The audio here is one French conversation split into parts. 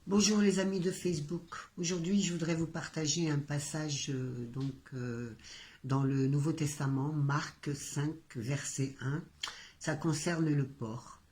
Bonjour les amis de Facebook. Aujourd'hui, je voudrais vous partager un passage dans le Nouveau Testament, Marc 5, verset 1. Ça concerne le port.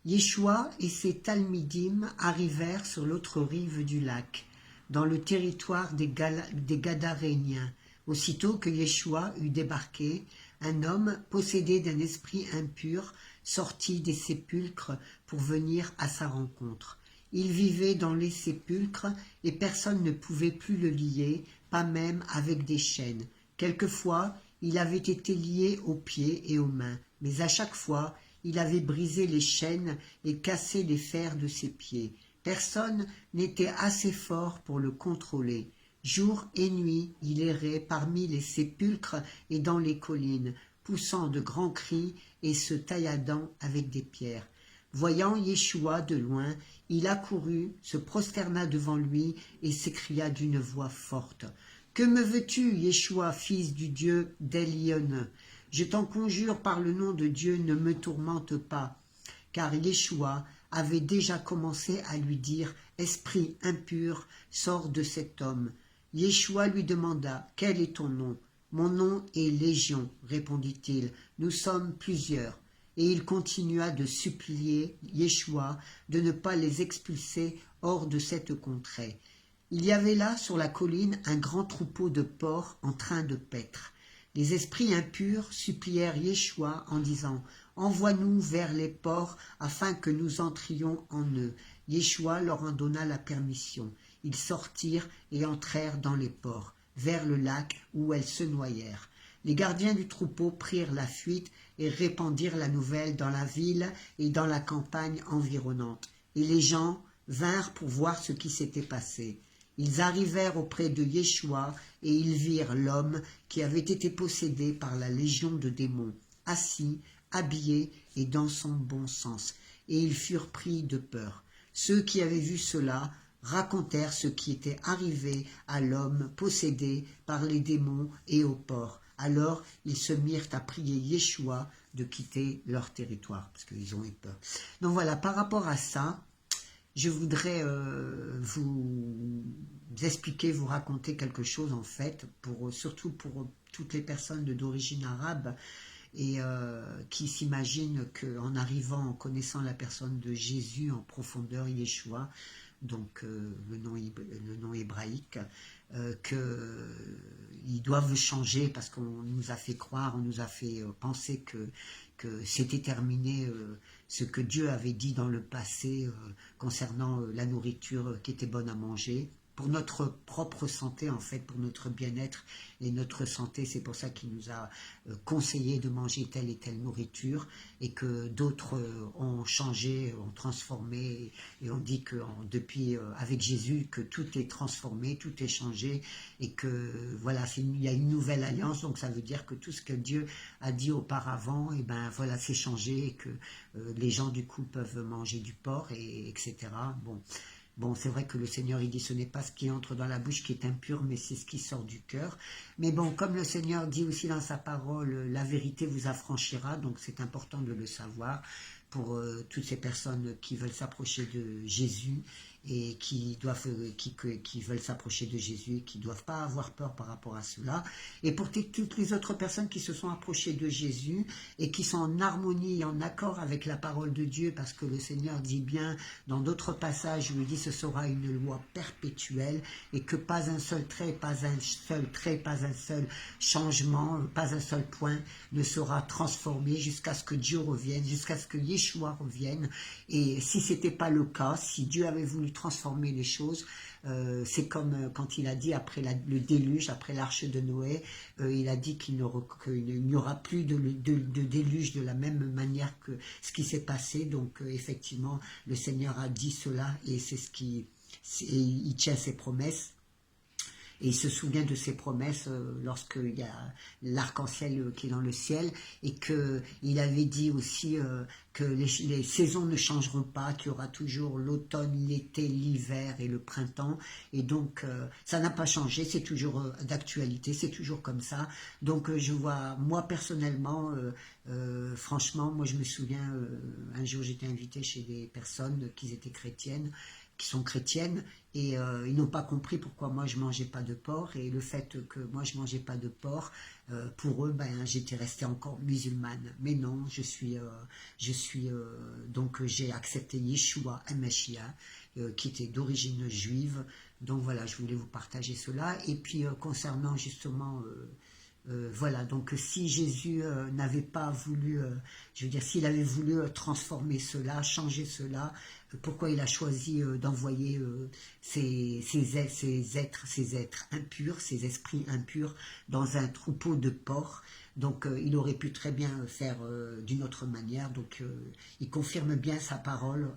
Yeshua et ses Talmidim arrivèrent sur l'autre rive du lac, dans le territoire des Gadaréniens. Aussitôt que Yeshua eut débarqué, un homme possédé d'un esprit impur sortit des sépulcres pour venir à sa rencontre. Il vivait dans les sépulcres et personne ne pouvait plus le lier, pas même avec des chaînes. Quelquefois, il avait été lié aux pieds et aux mains, mais à chaque fois, il avait brisé les chaînes et cassé les fers de ses pieds. Personne n'était assez fort pour le contrôler. Jour et nuit, il errait parmi les sépulcres et dans les collines, poussant de grands cris et se tailladant avec des pierres. Voyant Yeshua de loin, il accourut, se prosterna devant lui et s'écria d'une voix forte. « Que me veux-tu, Yeshua, fils du Dieu d'Elion? Je t'en conjure par le nom de Dieu, ne me tourmente pas. » Car Yeshua avait déjà commencé à lui dire « Esprit impur, sors de cet homme. » Yeshua lui demanda « Quel est ton nom ?»« Mon nom est Légion, répondit-il, nous sommes plusieurs. » Et il continua de supplier Yeshua de ne pas les expulser hors de cette contrée. Il y avait là, sur la colline, un grand troupeau de porcs en train de paître. Les esprits impurs supplièrent Yeshua en disant « Envoie-nous vers les porcs afin que nous entrions en eux. » Yeshua leur en donna la permission. Ils sortirent et entrèrent dans les porcs, vers le lac où elles se noyèrent. Les gardiens du troupeau prirent la fuite et répandirent la nouvelle dans la ville et dans la campagne environnante. Et les gens vinrent pour voir ce qui s'était passé. Ils arrivèrent auprès de Yeshua et ils virent l'homme qui avait été possédé par la légion de démons, assis, habillé et dans son bon sens. Et ils furent pris de peur. Ceux qui avaient vu cela racontèrent ce qui était arrivé à l'homme possédé par les démons et aux porcs. Alors ils se mirent à prier Yeshua de quitter leur territoire, parce qu'ils ont eu peur. Donc voilà, par rapport à ça, je voudrais vous expliquer, vous raconter quelque chose en fait, surtout pour toutes les personnes d'origine arabe et qui s'imaginent qu'en arrivant, en connaissant la personne de Jésus en profondeur, Yeshua, donc le nom hébraïque, qu'ils doivent changer parce qu'on nous a fait croire, on nous a fait penser que c'était terminé ce que Dieu avait dit dans le passé concernant la nourriture qui était bonne à manger. Pour notre propre santé, en fait, pour notre bien-être et notre santé, c'est pour ça qu'il nous a conseillé de manger telle et telle nourriture et que d'autres ont changé, ont transformé et on dit que depuis avec Jésus que tout est transformé, tout est changé et que voilà, il y a une nouvelle alliance, donc ça veut dire que tout ce que Dieu a dit auparavant, et ben voilà, c'est changé et que les gens du coup peuvent manger du porc et etc. Bon, c'est vrai que le Seigneur, il dit, ce n'est pas ce qui entre dans la bouche qui est impur, mais c'est ce qui sort du cœur. Mais bon, comme le Seigneur dit aussi dans sa parole, la vérité vous affranchira, donc c'est important de le savoir pour toutes ces personnes qui veulent s'approcher de Jésus et qui veulent s'approcher de Jésus et qui ne doivent pas avoir peur par rapport à cela. Et pour toutes les autres personnes qui se sont approchées de Jésus et qui sont en harmonie et en accord avec la parole de Dieu, parce que le Seigneur dit bien dans d'autres passages où il dit ce sera une loi perpétuelle et que pas un seul trait, pas un seul changement, pas un seul point ne sera transformé jusqu'à ce que Dieu revienne, jusqu'à ce que Yeshua revienne. Et si ce n'était pas le cas, si Dieu avait voulu transformer les choses, c'est comme quand il a dit après le déluge, après l'arche de Noé, il a dit qu'il n'y aura plus de déluge de la même manière que ce qui s'est passé. Donc effectivement, le Seigneur a dit cela et il tient ses promesses. Et il se souvient de ses promesses lorsqu'il y a l'arc-en-ciel qui est dans le ciel et qu'il avait dit aussi que les saisons ne changeront pas, qu'il y aura toujours l'automne, l'été, l'hiver et le printemps. Et donc, ça n'a pas changé, c'est toujours d'actualité, c'est toujours comme ça. Donc, je vois, moi personnellement, franchement, moi je me souviens, un jour j'étais invitée chez des personnes qui étaient chrétiennes qui sont chrétiennes, et ils n'ont pas compris pourquoi moi je mangeais pas de porc, et le fait que moi je mangeais pas de porc, pour eux, ben, j'étais restée encore musulmane. Mais non, donc j'ai accepté Yeshua HaMashiach, qui était d'origine juive. Donc voilà, je voulais vous partager cela. Et puis concernant justement voilà, donc si Jésus n'avait pas voulu, je veux dire, s'il avait voulu transformer cela, changer cela, pourquoi il a choisi d'envoyer ces êtres impurs, ces esprits impurs dans un troupeau de porcs? Donc il aurait pu très bien faire d'une autre manière. Donc il confirme bien sa parole,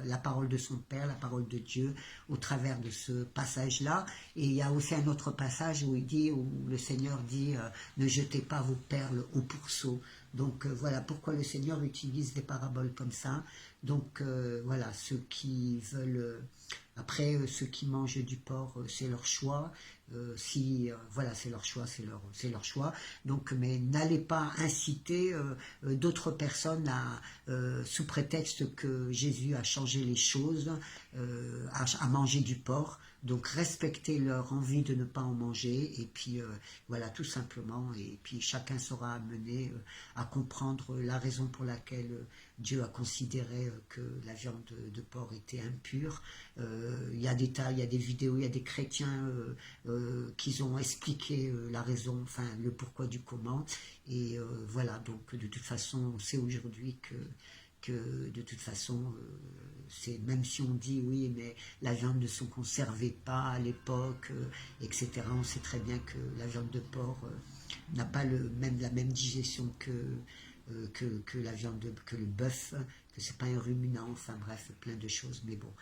la parole de son Père, la parole de Dieu, au travers de ce passage-là. Et il y a aussi un autre passage où il dit, où le Seigneur dit, ne jetez pas vos perles au pourceau. Donc voilà pourquoi le Seigneur utilise des paraboles comme ça. Donc voilà, ceux qui veulent, après ceux qui mangent du porc, c'est leur choix. Voilà, c'est leur choix, c'est leur choix. Donc, mais n'allez pas inciter d'autres personnes sous prétexte que Jésus a changé les choses, à manger du porc. Donc respectez leur envie de ne pas en manger, et puis voilà, tout simplement, et puis chacun sera amené à comprendre la raison pour laquelle Dieu a considéré que la viande de porc était impure. Il y a des tas, il y a des vidéos, il y a des chrétiens qui ont expliqué la raison, enfin le pourquoi du comment, et voilà, donc de toute façon, on sait aujourd'hui que de toute façon, c'est même si on dit oui, mais la viande ne se conservait pas à l'époque, etc. On sait très bien que la viande de porc n'a pas la même digestion que la viande que le bœuf, que c'est pas un ruminant, enfin bref, plein de choses. Mais bon,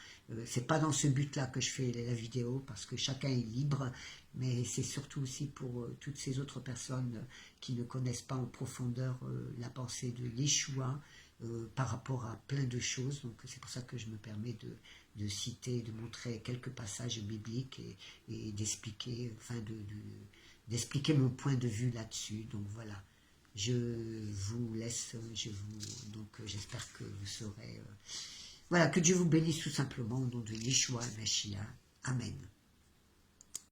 c'est pas dans ce but-là que je fais la vidéo, parce que chacun est libre, mais c'est surtout aussi pour toutes ces autres personnes qui ne connaissent pas en profondeur la pensée de Yeshua, par rapport à plein de choses. Donc c'est pour ça que je me permets de citer, de montrer quelques passages bibliques et d'expliquer, enfin d'expliquer mon point de vue là-dessus. Donc voilà, je vous laisse, donc j'espère que vous saurez, voilà, que Dieu vous bénisse tout simplement au nom de Yeshua HaMashiach. Amen.